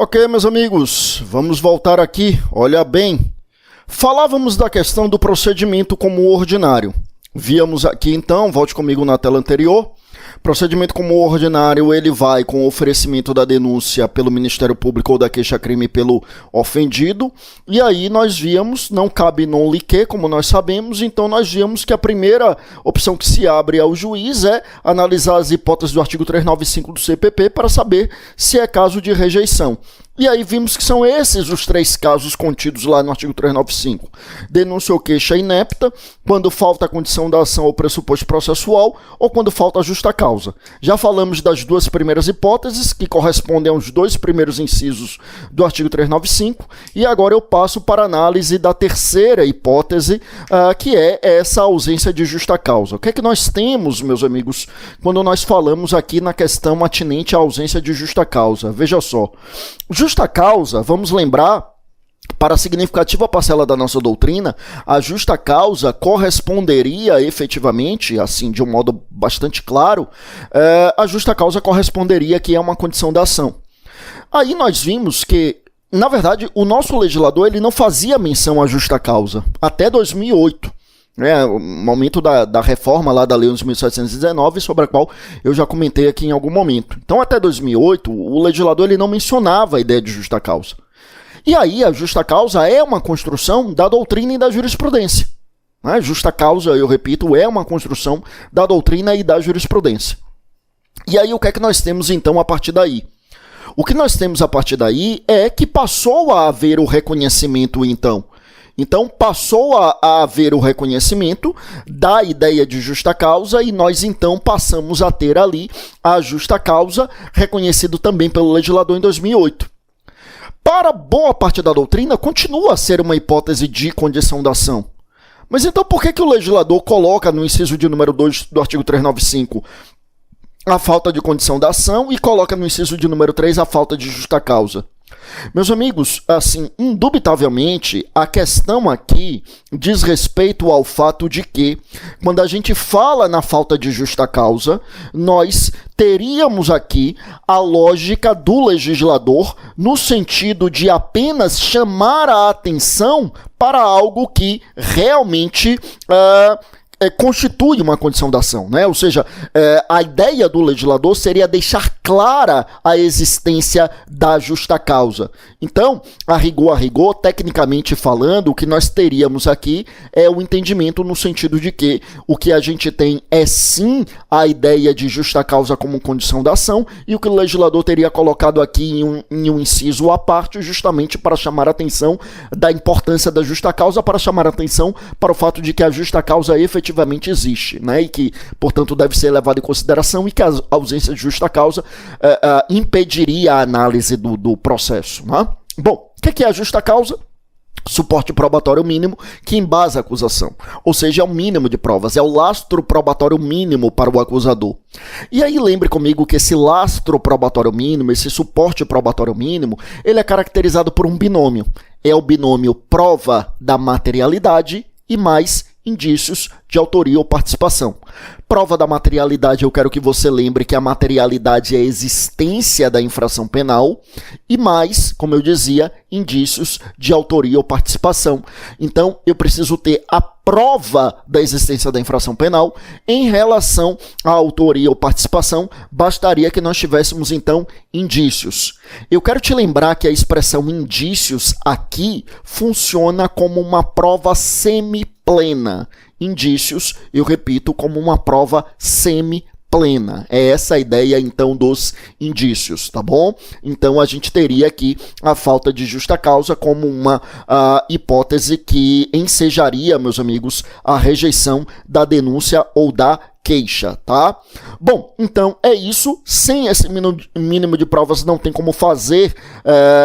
Ok, meus amigos, vamos voltar aqui. Olha bem, falávamos da questão do procedimento como ordinário. Víamos aqui então, volte comigo na tela anterior. Procedimento como ordinário, ele vai com o oferecimento da denúncia pelo Ministério Público ou da queixa-crime pelo ofendido. E aí nós víamos, não cabe non liquer, como nós sabemos, então nós víamos que a primeira opção que se abre ao juiz é analisar as hipóteses do artigo 395 do CPP para saber se é caso de rejeição. E aí vimos que são esses os três casos contidos lá no artigo 395. Denúncia ou queixa inepta, quando falta a condição da ação ou pressuposto processual, ou quando falta a justa causa. Já falamos das duas primeiras hipóteses, que correspondem aos dois primeiros incisos do artigo 395, e agora eu passo para a análise da terceira hipótese, que é essa ausência de justa causa. O que é que nós temos, meus amigos, quando nós falamos aqui na questão atinente à ausência de justa causa? Veja só. Justa causa, vamos lembrar, para a significativa parcela da nossa doutrina, a justa causa corresponderia efetivamente, assim, de um modo bastante claro, a justa causa corresponderia que é uma condição da ação. Aí nós vimos que, na verdade, o nosso legislador ele não fazia menção à justa causa até 2008. O momento da reforma lá da Lei 11.719, sobre a qual eu já comentei aqui em algum momento. Então, até 2008, o legislador ele não mencionava a ideia de justa causa. E aí, a justa causa é uma construção da doutrina e da jurisprudência. Justa causa, eu repito, é uma construção da doutrina e da jurisprudência. E aí, o que é que nós temos, então, a partir daí? O que nós temos a partir daí é que passou a haver o reconhecimento, então. Então, passou a haver o reconhecimento da ideia de justa causa e nós, então, passamos a ter ali a justa causa, reconhecido também pelo legislador em 2008. Para boa parte da doutrina, continua a ser uma hipótese de condição da ação. Mas então, por que o legislador coloca no inciso de número 2 do artigo 395 a falta de condição da ação e coloca no inciso de número 3 a falta de justa causa? Meus amigos, assim, indubitavelmente, a questão aqui diz respeito ao fato de que, quando a gente fala na falta de justa causa, nós teríamos aqui a lógica do legislador no sentido de apenas chamar a atenção para algo que realmente constitui uma condição da ação, né? Ou seja, a ideia do legislador seria deixar clara a existência da justa causa. Então, a rigor, tecnicamente falando, o que nós teríamos aqui é o entendimento no sentido de que o que a gente tem é sim a ideia de justa causa como condição da ação e o que o legislador teria colocado aqui em um inciso à parte justamente para chamar a atenção da importância da justa causa, para chamar a atenção para o fato de que a justa causa efetivamente existe, né? E que, portanto, deve ser levado em consideração e que a ausência de justa causa impediria a análise do processo, né? Bom, o que é a justa causa? Suporte probatório mínimo que embasa a acusação, ou seja, é o mínimo de provas, é o lastro probatório mínimo para o acusador. E aí lembre comigo que esse lastro probatório mínimo, esse suporte probatório mínimo, ele é caracterizado por um binômio. É o binômio prova da materialidade e mais indícios de autoria ou participação. Prova da materialidade, eu quero que você lembre que a materialidade é a existência da infração penal e mais, como eu dizia, indícios de autoria ou participação. Então, eu preciso ter a prova da existência da infração penal. Em relação à autoria ou participação, bastaria que nós tivéssemos, então, indícios. Eu quero te lembrar que a expressão indícios aqui funciona como uma prova semiplena. Indícios, eu repito, como uma prova semiplena. É essa a ideia, então, dos indícios, tá bom? Então, a gente teria aqui a falta de justa causa como uma hipótese que ensejaria, meus amigos, a rejeição da denúncia ou da queixa, tá? Bom, então é isso. Sem esse mínimo de provas não tem como fazer,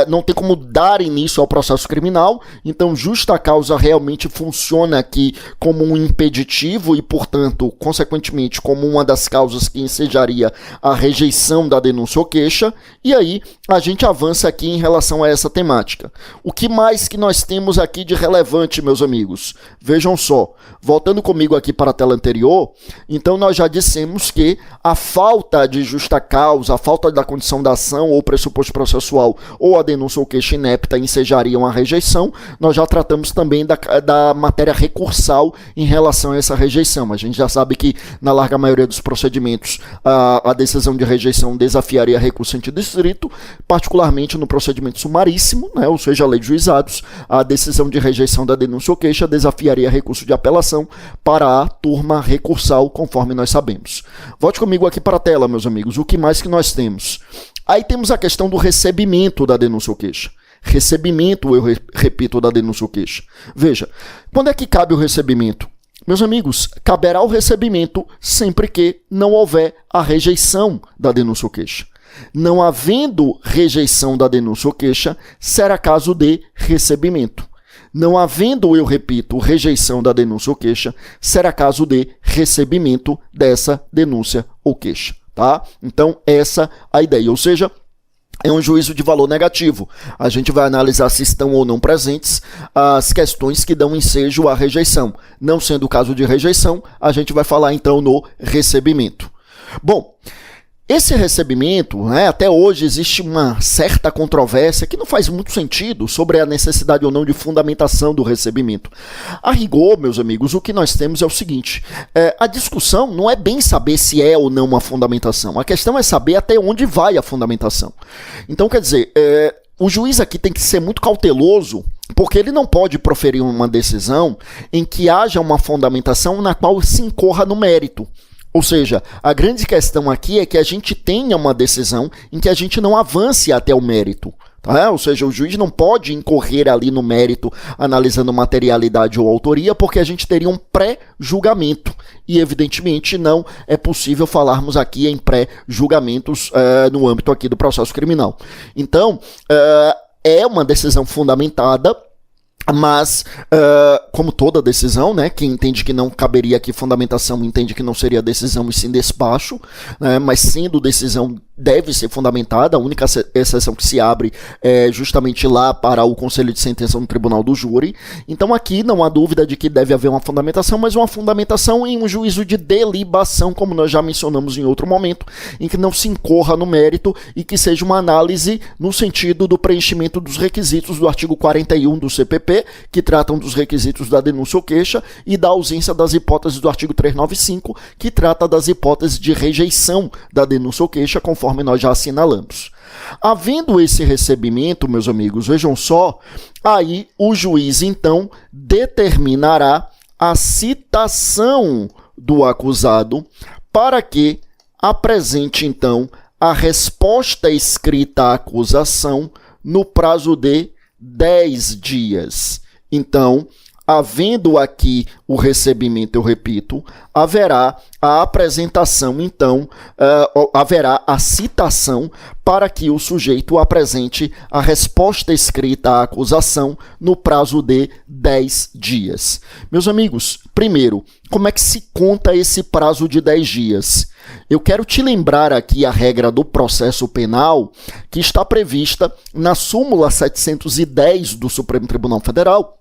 não tem como dar início ao processo criminal. Então, justa causa realmente funciona aqui como um impeditivo e, portanto, consequentemente, como uma das causas que ensejaria a rejeição da denúncia ou queixa. E aí, a gente avança aqui em relação a essa temática. O que mais que nós temos aqui de relevante, meus amigos? Vejam só, voltando comigo aqui para a tela anterior, então, Então nós já dissemos que a falta de justa causa, a falta da condição da ação ou pressuposto processual ou a denúncia ou queixa inepta ensejariam a rejeição. Nós já tratamos também da matéria recursal em relação a essa rejeição. A gente já sabe que na larga maioria dos procedimentos a decisão de rejeição desafiaria recurso antidistrito, particularmente no procedimento sumaríssimo, né, ou seja, a lei de juizados, a decisão de rejeição da denúncia ou queixa desafiaria recurso de apelação para a turma recursal, conforme nós sabemos. Volte comigo aqui para a tela, meus amigos. O que mais que nós temos? Aí temos a questão do recebimento da denúncia ou queixa. Recebimento, eu repito, da denúncia ou queixa. Veja, quando é que cabe o recebimento? Meus amigos, caberá o recebimento sempre que não houver a rejeição da denúncia ou queixa. Não havendo rejeição da denúncia ou queixa, será caso de recebimento. Não havendo, eu repito, rejeição da denúncia ou queixa, será caso de recebimento dessa denúncia ou queixa, tá? Então, essa a ideia, ou seja, é um juízo de valor negativo. A gente vai analisar se estão ou não presentes as questões que dão ensejo à rejeição. Não sendo o caso de rejeição, a gente vai falar então no recebimento. Bom, esse recebimento, né, até hoje existe uma certa controvérsia que não faz muito sentido sobre a necessidade ou não de fundamentação do recebimento. A rigor, meus amigos, o que nós temos é o seguinte, a discussão não é bem saber se é ou não uma fundamentação, a questão é saber até onde vai a fundamentação. Então, quer dizer, o juiz aqui tem que ser muito cauteloso, porque ele não pode proferir uma decisão em que haja uma fundamentação na qual se incorra no mérito. Ou seja, a grande questão aqui é que a gente tenha uma decisão em que a gente não avance até o mérito. Tá? Ou seja, o juiz não pode incorrer ali no mérito analisando materialidade ou autoria, porque a gente teria um pré-julgamento. E, evidentemente, não é possível falarmos aqui em pré-julgamentos no âmbito aqui do processo criminal. Então, é uma decisão fundamentada, mas, como toda decisão, né, quem entende que não caberia aqui fundamentação entende que não seria decisão e sim despacho, né, mas sendo decisão deve ser fundamentada, a única exceção que se abre é justamente lá para o conselho de sentença no tribunal do júri. Então aqui não há dúvida de que deve haver uma fundamentação, mas uma fundamentação em um juízo de delibação, como nós já mencionamos em outro momento, em que não se incorra no mérito e que seja uma análise no sentido do preenchimento dos requisitos do artigo 41 do CPP, que tratam dos requisitos da denúncia ou queixa, e da ausência das hipóteses do artigo 395, que trata das hipóteses de rejeição da denúncia ou queixa, conforme nós já assinalamos. Havendo esse recebimento, meus amigos, vejam só, aí o juiz, então, determinará a citação do acusado para que apresente, então, a resposta escrita à acusação no prazo de 10 dias. Então, havendo aqui o recebimento, eu repito, haverá a apresentação, então, haverá a citação para que o sujeito apresente a resposta escrita à acusação no prazo de 10 dias. Meus amigos, primeiro, como é que se conta esse prazo de 10 dias? Eu quero te lembrar aqui a regra do processo penal que está prevista na súmula 710 do Supremo Tribunal Federal,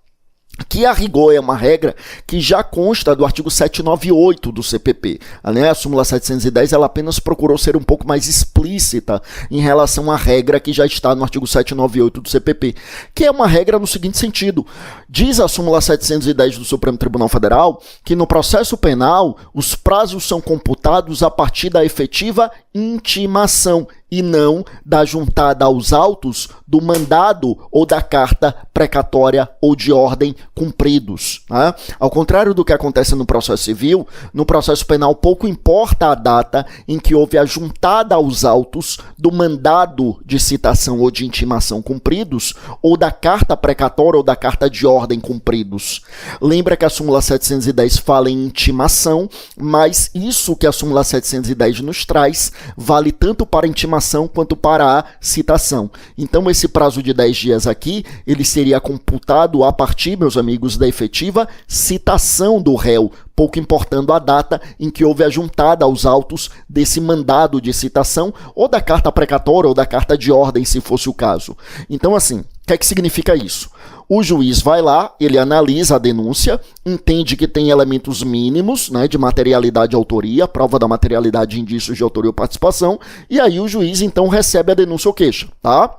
que a rigor é uma regra que já consta do artigo 798 do CPP. A súmula 710 ela apenas procurou ser um pouco mais explícita em relação à regra que já está no artigo 798 do CPP, que é uma regra no seguinte sentido. Diz a súmula 710 do Supremo Tribunal Federal que no processo penal os prazos são computados a partir da efetiva intimação e não da juntada aos autos do mandado ou da carta precatória ou de ordem cumpridos. Né? Ao contrário do que acontece no processo civil, no processo penal pouco importa a data em que houve a juntada aos autos do mandado de citação ou de intimação cumpridos ou da carta precatória ou da carta de ordem cumpridos. Lembra que a súmula 710 fala em intimação, mas isso que a súmula 710 nos traz vale tanto para a intimação quanto para a citação. Então, esse prazo de 10 dias aqui, ele seria computado a partir, meus amigos, da efetiva citação do réu, pouco importando a data em que houve a juntada aos autos desse mandado de citação, ou da carta precatória, ou da carta de ordem, se fosse o caso. Então, assim, O que é que significa isso? O juiz vai lá, ele analisa a denúncia, entende que tem elementos mínimos, né, de materialidade e autoria, prova da materialidade, indícios de autoria ou participação, e aí o juiz então recebe a denúncia ou queixa, tá?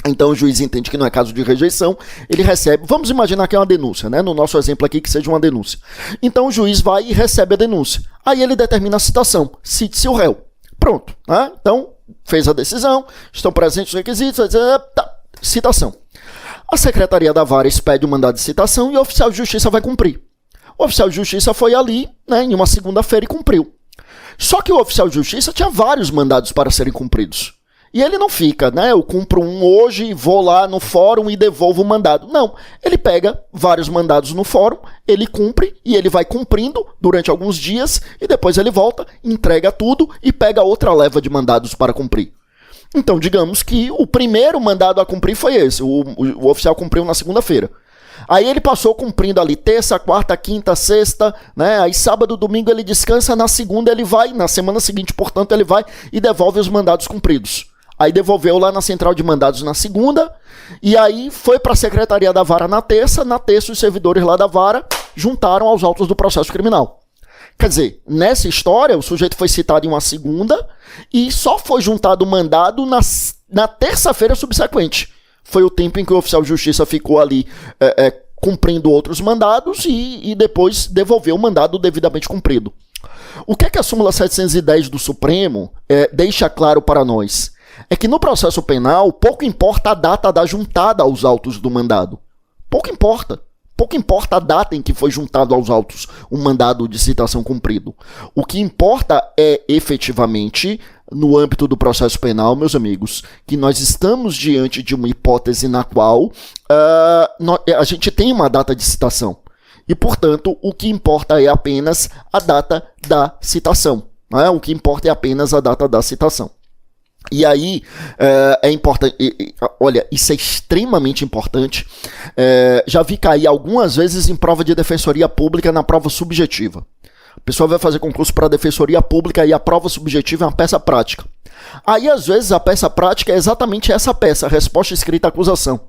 Então o juiz entende que não é caso de rejeição, ele recebe, vamos imaginar que é uma denúncia, né? No nosso exemplo aqui que seja uma denúncia. Então o juiz vai e recebe a denúncia. Aí ele determina a citação, cite-se o réu. Pronto, né? Então fez a decisão, estão presentes os requisitos, tá, citação. A Secretaria da Vara expede o mandado de citação e o oficial de justiça vai cumprir. O oficial de justiça foi ali, né, em uma segunda-feira e cumpriu. Só que o oficial de justiça tinha vários mandados para serem cumpridos. E ele não fica, né? Eu cumpro um hoje, vou lá no fórum e devolvo o mandado. Não, ele pega vários mandados no fórum, ele cumpre e ele vai cumprindo durante alguns dias e depois ele volta, entrega tudo e pega outra leva de mandados para cumprir. Então, digamos que o primeiro mandado a cumprir foi esse, o oficial cumpriu na segunda-feira. Aí ele passou cumprindo ali terça, quarta, quinta, sexta, né? Aí sábado, domingo ele descansa, na segunda ele vai, na semana seguinte, portanto, ele vai e devolve os mandados cumpridos. Aí devolveu lá na central de mandados na segunda, e aí foi para a Secretaria da Vara na terça os servidores lá da Vara juntaram aos autos do processo criminal. Quer dizer, nessa história, o sujeito foi citado em uma segunda e só foi juntado o mandado na terça-feira subsequente. Foi o tempo em que o oficial de justiça ficou ali cumprindo outros mandados e depois devolveu o mandado devidamente cumprido. O que é que a súmula 710 do Supremo deixa claro para nós? É que no processo penal, pouco importa a data da juntada aos autos do mandado. Pouco importa. Pouco importa a data em que foi juntado aos autos um mandado de citação cumprido. O que importa é, efetivamente, no âmbito do processo penal, meus amigos, que nós estamos diante de uma hipótese na qual a gente tem uma data de citação. E, portanto, o que importa é apenas a data da citação. Não é? O que importa é apenas a data da citação. E aí, é importante, olha, isso é extremamente importante, já vi cair algumas vezes em prova de defensoria pública na prova subjetiva. A pessoa vai fazer concurso para defensoria pública e a prova subjetiva é uma peça prática. Aí, às vezes, a peça prática é exatamente essa peça, a resposta escrita à acusação.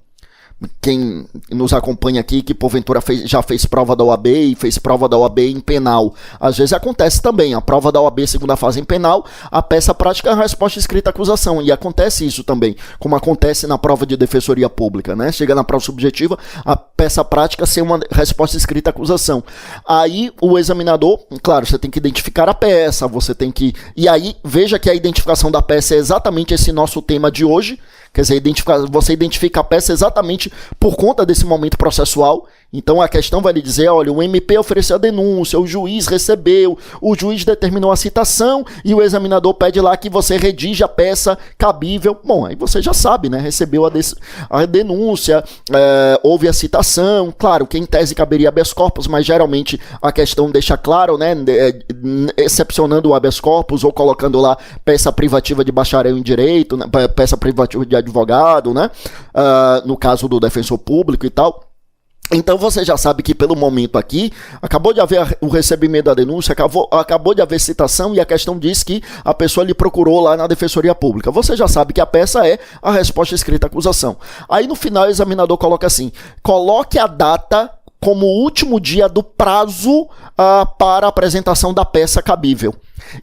Quem nos acompanha aqui, que porventura já fez prova da OAB e fez prova da OAB em penal, às vezes acontece também, a prova da OAB segunda fase em penal, a peça prática é a resposta escrita à acusação, e acontece isso também, como acontece na prova de defensoria pública, né? Chega na prova subjetiva, a peça prática ser uma resposta escrita à acusação. Aí o examinador, claro, você tem que identificar a peça, você tem que... E aí, veja que a identificação da peça é exatamente esse nosso tema de hoje. Quer dizer, você identifica a peça exatamente por conta desse momento processual. Então a questão vai lhe dizer, olha, o MP ofereceu a denúncia, o juiz recebeu, o juiz determinou a citação e o examinador pede lá que você redija a peça cabível. Bom, aí você já sabe, né? Recebeu a denúncia, houve a citação. Claro que em tese caberia habeas corpus, mas geralmente a questão deixa claro, né? Excepcionando o habeas corpus ou colocando lá peça privativa de bacharel em direito, né? Peça privativa de advogado, né? No caso do defensor público e tal. Então você já sabe que pelo momento aqui, acabou de haver o recebimento da denúncia, acabou de haver citação e a questão diz que a pessoa lhe procurou lá na Defensoria Pública. Você já sabe que a peça é a resposta escrita à acusação. Aí no final o examinador coloca assim, coloque a data como o último dia do prazo para a apresentação da peça cabível.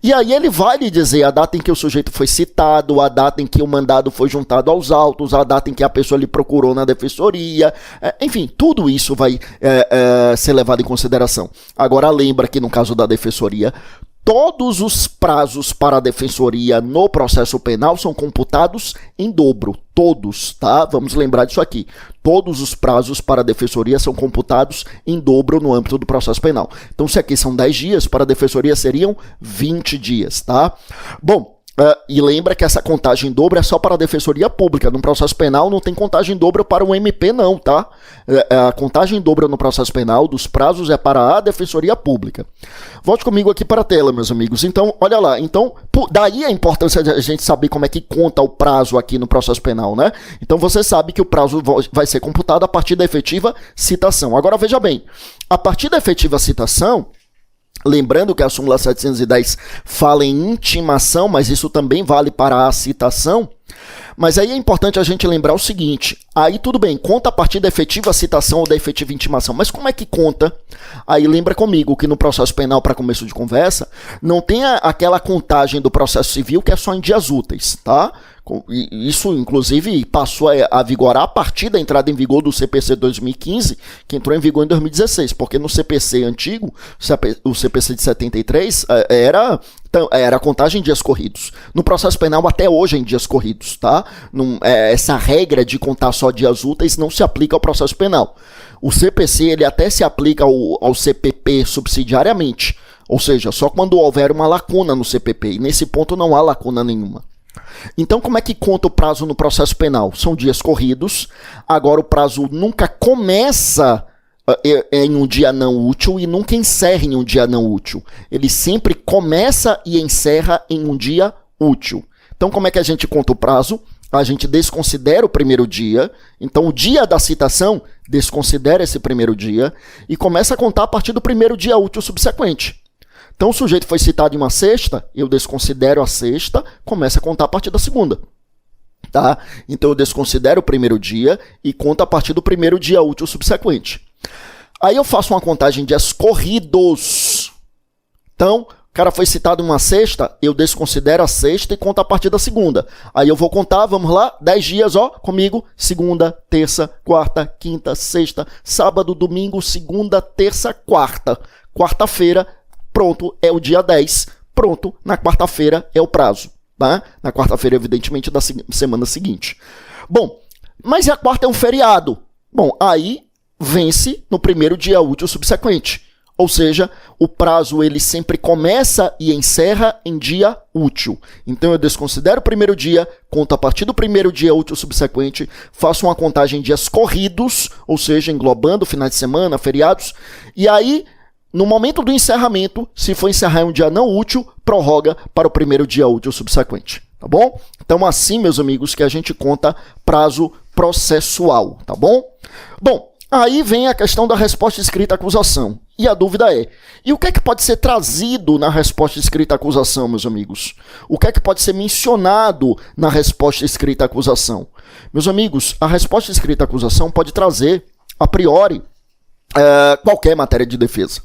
E aí ele vai lhe dizer a data em que o sujeito foi citado, a data em que o mandado foi juntado aos autos, a data em que a pessoa lhe procurou na defensoria, enfim, tudo isso vai ser levado em consideração. Agora lembra que no caso da defensoria, todos os prazos para a defensoria no processo penal são computados em dobro. Todos, tá? Vamos lembrar disso aqui. Todos os prazos para a defensoria são computados em dobro no âmbito do processo penal. Então, se aqui são 10 dias, para a defensoria seriam 20 dias, tá? Bom, e lembra que essa contagem em dobro é só para a defensoria pública. No processo penal não tem contagem em dobro para o MP não, tá? A contagem em dobro no processo penal dos prazos é para a defensoria pública. Volte comigo aqui para a tela, meus amigos. Então, olha lá. Então, daí a importância de a gente saber como é que conta o prazo aqui no processo penal, né? Então, você sabe que o prazo vai ser computado a partir da efetiva citação. Agora, veja bem. A partir da efetiva citação... Lembrando que a súmula 710 fala em intimação, mas isso também vale para a citação. Mas aí é importante a gente lembrar o seguinte, aí tudo bem, conta a partir da efetiva citação ou da efetiva intimação, mas como é que conta? Aí lembra comigo que no processo penal, para começo de conversa, não tem aquela contagem do processo civil que é só em dias úteis, tá? Isso, inclusive, passou a vigorar a partir da entrada em vigor do CPC 2015, que entrou em vigor em 2016, porque no CPC antigo, o CPC de 73, era contagem em dias corridos. No processo penal, até hoje, é em dias corridos, tá? Essa regra de contar só dias úteis não se aplica ao processo penal. O CPC, ele até se aplica ao CPP subsidiariamente, ou seja, só quando houver uma lacuna no CPP, e nesse ponto não há lacuna nenhuma. Então, como é que conta o prazo no processo penal? São dias corridos. Agora, o prazo nunca começa em um dia não útil e nunca encerra em um dia não útil. Ele sempre começa e encerra em um dia útil. Então, como é que a gente conta o prazo? A gente desconsidera o primeiro dia. Então, o dia da citação desconsidera esse primeiro dia e começa a contar a partir do primeiro dia útil subsequente. Então, o sujeito foi citado em uma sexta, eu desconsidero a sexta, começa a contar a partir da segunda. Tá? Então, eu desconsidero o primeiro dia e conto a partir do primeiro dia útil subsequente. Aí eu faço uma contagem de dias corridos. Então, o cara foi citado em uma sexta, eu desconsidero a sexta e conto a partir da segunda. Aí eu vou contar, vamos lá, 10 dias, ó, comigo. Segunda, terça, quarta, quinta, sexta, sábado, domingo, segunda, terça, quarta. Quarta-feira, pronto, é o dia 10. Pronto, na quarta-feira é o prazo. Tá? Na quarta-feira, evidentemente, da semana seguinte. Bom, mas a quarta é um feriado. Bom, aí vence no primeiro dia útil subsequente. Ou seja, o prazo ele sempre começa e encerra em dia útil. Então eu desconsidero o primeiro dia, conto a partir do primeiro dia útil subsequente, faço uma contagem em dias corridos, ou seja, englobando finais de semana, feriados, e aí, no momento do encerramento, se for encerrar em um dia não útil, prorroga para o primeiro dia útil subsequente. Tá bom? Então, assim, meus amigos, que a gente conta prazo processual. Tá bom? Bom, aí vem a questão da resposta escrita à acusação. E a dúvida é, e o que é que pode ser trazido na resposta escrita à acusação, meus amigos? O que é que pode ser mencionado na resposta escrita à acusação? Meus amigos, a resposta escrita à acusação pode trazer, a priori, qualquer matéria de defesa.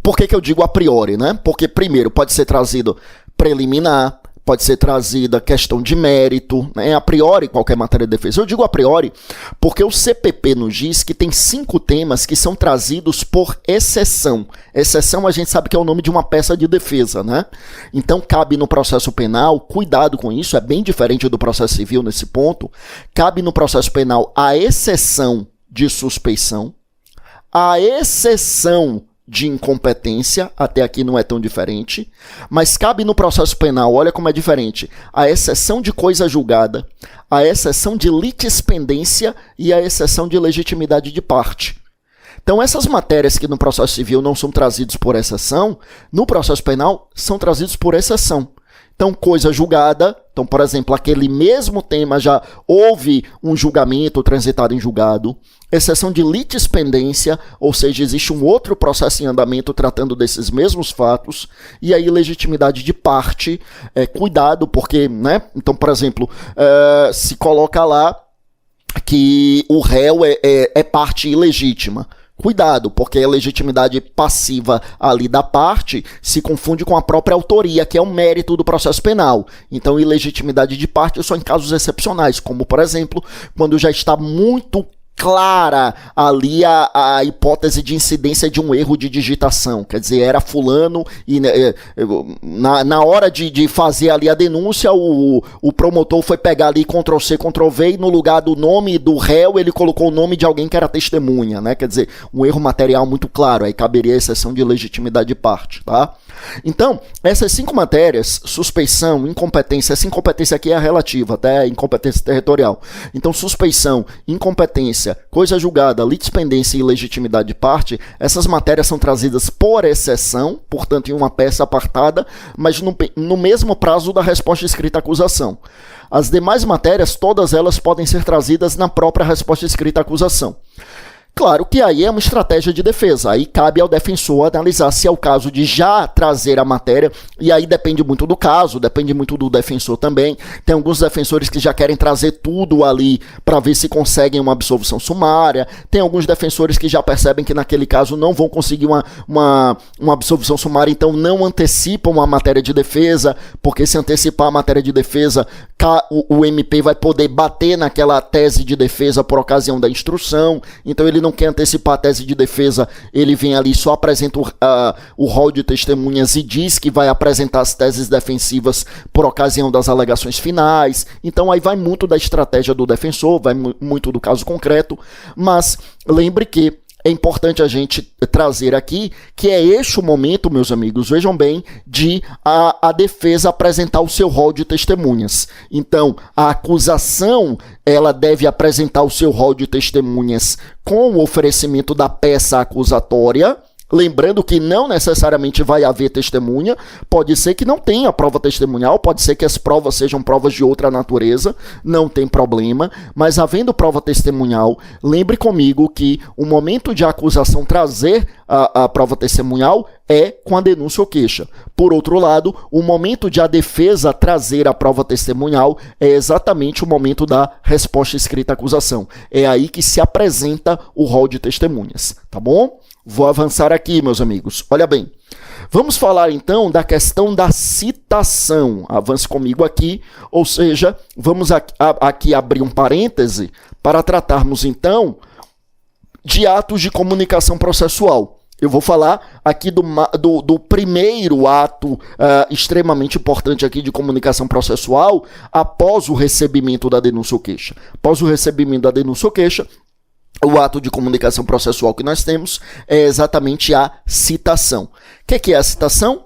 Por que eu digo a priori, né? Porque, primeiro, pode ser trazido preliminar, pode ser trazida questão de mérito, né? A priori, qualquer matéria de defesa. Eu digo a priori porque o CPP nos diz que tem 5 temas que são trazidos por exceção. Exceção a gente sabe que é o nome de uma peça de defesa, né? Então cabe no processo penal, cuidado com isso, é bem diferente do processo civil nesse ponto, cabe no processo penal a exceção de suspeição, a exceção de incompetência, até aqui não é tão diferente, mas cabe no processo penal, olha como é diferente, a exceção de coisa julgada, a exceção de litispendência e a exceção de legitimidade de parte. Então essas matérias que no processo civil não são trazidas por exceção, no processo penal são trazidas por exceção. Então, coisa julgada, então, por exemplo, aquele mesmo tema já houve um julgamento transitado em julgado, exceção de litispendência, ou seja, existe um outro processo em andamento tratando desses mesmos fatos, e aí legitimidade de parte, cuidado, porque, né, então, por exemplo, se coloca lá que o réu é parte ilegítima. Cuidado, porque a legitimidade passiva ali da parte se confunde com a própria autoria, que é o mérito do processo penal. Então, ilegitimidade de parte só em casos excepcionais, como, por exemplo, quando já está muito clara ali a hipótese de incidência de um erro de digitação. Quer dizer, era fulano e na hora de fazer ali a denúncia, o promotor foi pegar ali Ctrl+C, Ctrl+V e no lugar do nome do réu, ele colocou o nome de alguém que era testemunha, né? Quer dizer, um erro material muito claro, aí caberia a exceção de legitimidade de parte, tá? Então, essas 5 matérias, suspeição, incompetência, essa incompetência aqui é a relativa, até incompetência territorial. Então, suspeição, incompetência, coisa julgada, litispendência e legitimidade de parte, essas matérias são trazidas por exceção, portanto, em uma peça apartada, mas no mesmo prazo da resposta escrita à acusação. As demais matérias, todas elas podem ser trazidas na própria resposta escrita à acusação. Claro que aí é uma estratégia de defesa, aí cabe ao defensor analisar se é o caso de já trazer a matéria, e aí depende muito do caso, depende muito do defensor também. Tem alguns defensores que já querem trazer tudo ali para ver se conseguem uma absolvição sumária, tem alguns defensores que já percebem que naquele caso não vão conseguir uma absolvição sumária, então não antecipam a matéria de defesa, porque se antecipar a matéria de defesa, o MP vai poder bater naquela tese de defesa por ocasião da instrução, então ele não quer antecipar a tese de defesa, ele vem ali, só apresenta o rol de testemunhas e diz que vai apresentar as teses defensivas por ocasião das alegações finais. Então aí vai muito da estratégia do defensor, vai muito do caso concreto, mas lembre que é importante a gente trazer aqui que é este o momento, meus amigos, vejam bem, de a defesa apresentar o seu rol de testemunhas. Então, a acusação, ela deve apresentar o seu rol de testemunhas com o oferecimento da peça acusatória. Lembrando que não necessariamente vai haver testemunha, pode ser que não tenha prova testemunhal, pode ser que as provas sejam provas de outra natureza, não tem problema, mas havendo prova testemunhal, lembre comigo que o momento de acusação trazer a prova testemunhal é com a denúncia ou queixa. Por outro lado, o momento de a defesa trazer a prova testemunhal é exatamente o momento da resposta escrita à acusação. É aí que se apresenta o rol de testemunhas, tá bom? Vou avançar aqui, meus amigos. Olha bem, vamos falar então da questão da citação. Avance comigo aqui, ou seja, vamos aqui abrir um parêntese para tratarmos então de atos de comunicação processual. Eu vou falar aqui do primeiro ato extremamente importante aqui de comunicação processual após o recebimento da denúncia ou queixa. Após o recebimento da denúncia ou queixa, o ato de comunicação processual que nós temos é exatamente a citação. O que é a citação?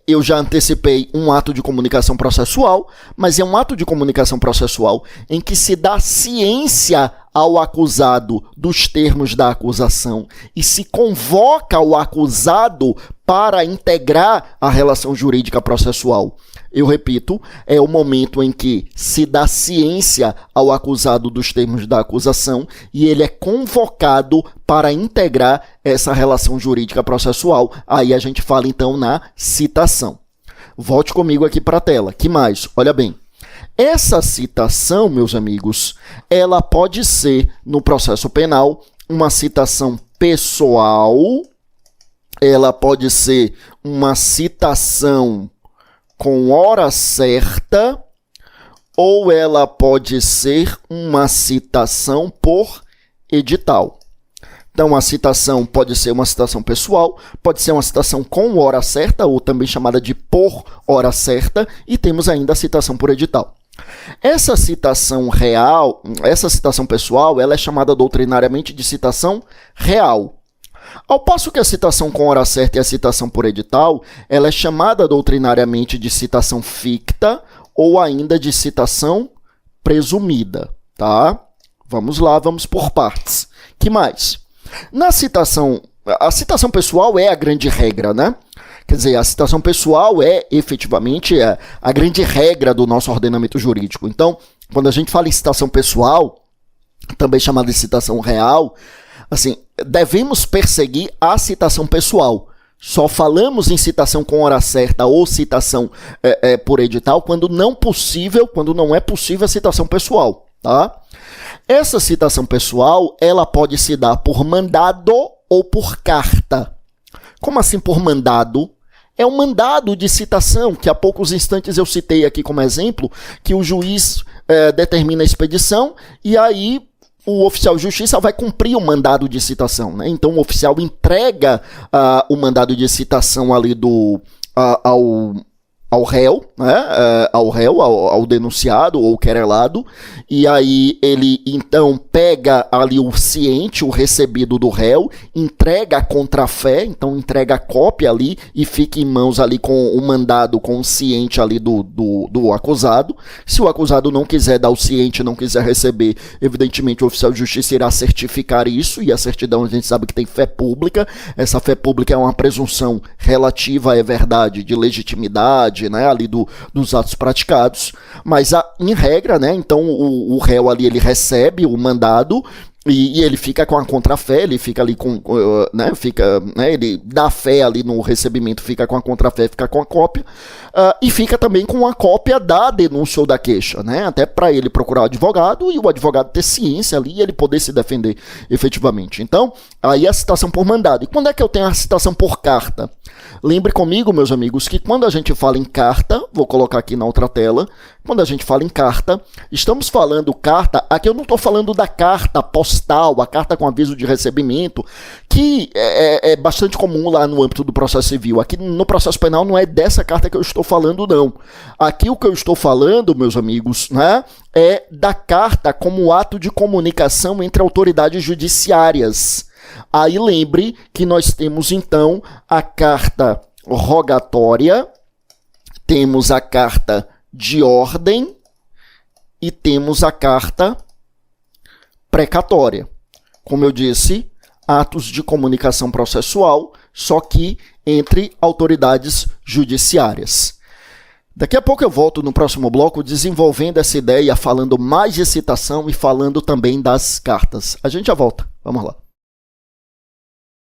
Eu já antecipei um ato de comunicação processual, mas é um ato de comunicação processual em que se dá ciência ao acusado dos termos da acusação e se convoca o acusado para integrar a relação jurídica processual. Eu repito, é o momento em que se dá ciência ao acusado dos termos da acusação e ele é convocado para integrar essa relação jurídica processual. Aí a gente fala então na citação. Volte comigo aqui para a tela. Que mais? Olha bem. Essa citação, meus amigos, ela pode ser, no processo penal, uma citação pessoal, ela pode ser uma citação com hora certa, ou ela pode ser uma citação por edital. Então, a citação pode ser uma citação pessoal, pode ser uma citação com hora certa, ou também chamada de por hora certa, e temos ainda a citação por edital. Essa citação real, essa citação pessoal, ela é chamada doutrinariamente de citação real. Ao passo que a citação com hora certa e a citação por edital, ela é chamada doutrinariamente de citação ficta ou ainda de citação presumida, tá? Vamos lá, vamos por partes. Que mais? Na citação, a citação pessoal é a grande regra, né? Quer dizer, a citação pessoal é efetivamente a grande regra do nosso ordenamento jurídico. Então, quando a gente fala em citação pessoal, também chamada de citação real, assim, devemos perseguir a citação pessoal. Só falamos em citação com hora certa ou citação por edital quando não é possível a citação pessoal, tá? Essa citação pessoal, ela pode se dar por mandado ou por carta. Como assim por mandado? É um mandado de citação, que há poucos instantes eu citei aqui como exemplo, que o juiz determina a expedição e aí o oficial de justiça vai cumprir o mandado de citação, né? Então o oficial entrega o mandado de citação ali ao réu, né? Ao denunciado ou querelado, e aí ele então pega ali o ciente, o recebido do réu, entrega a contrafé, então entrega a cópia ali e fica em mãos ali com o mandado, com o ciente ali do acusado. Se o acusado não quiser dar o ciente, não quiser receber, evidentemente o oficial de justiça irá certificar isso, e a certidão a gente sabe que tem fé pública. Essa fé pública é uma presunção relativa à verdade, de legitimidade, né, ali dos atos praticados, mas em regra, né, então o réu ali ele recebe o mandado E ele fica com a contrafé, ele fica ali com, ele dá fé ali no recebimento, fica com a contrafé, fica com a cópia, e fica também com a cópia da denúncia ou da queixa, né? Até para ele procurar o advogado e o advogado ter ciência ali e ele poder se defender efetivamente. Então, aí a citação por mandado. E quando é que eu tenho a citação por carta? Lembre comigo, meus amigos, que quando a gente fala em carta, vou colocar aqui na outra tela, quando a gente fala em carta, estamos falando carta, aqui eu não estou falando da carta postal, a carta com aviso de recebimento, que é bastante comum lá no âmbito do processo civil. Aqui no processo penal não é dessa carta que eu estou falando, não. Aqui o que eu estou falando, meus amigos, né, é da carta como ato de comunicação entre autoridades judiciárias. Aí lembre que nós temos então a carta rogatória, temos a carta de ordem e temos a carta precatória. Como eu disse, atos de comunicação processual, só que entre autoridades judiciárias. Daqui a pouco eu volto no próximo bloco desenvolvendo essa ideia, falando mais de citação e falando também das cartas. A gente já volta. Vamos lá.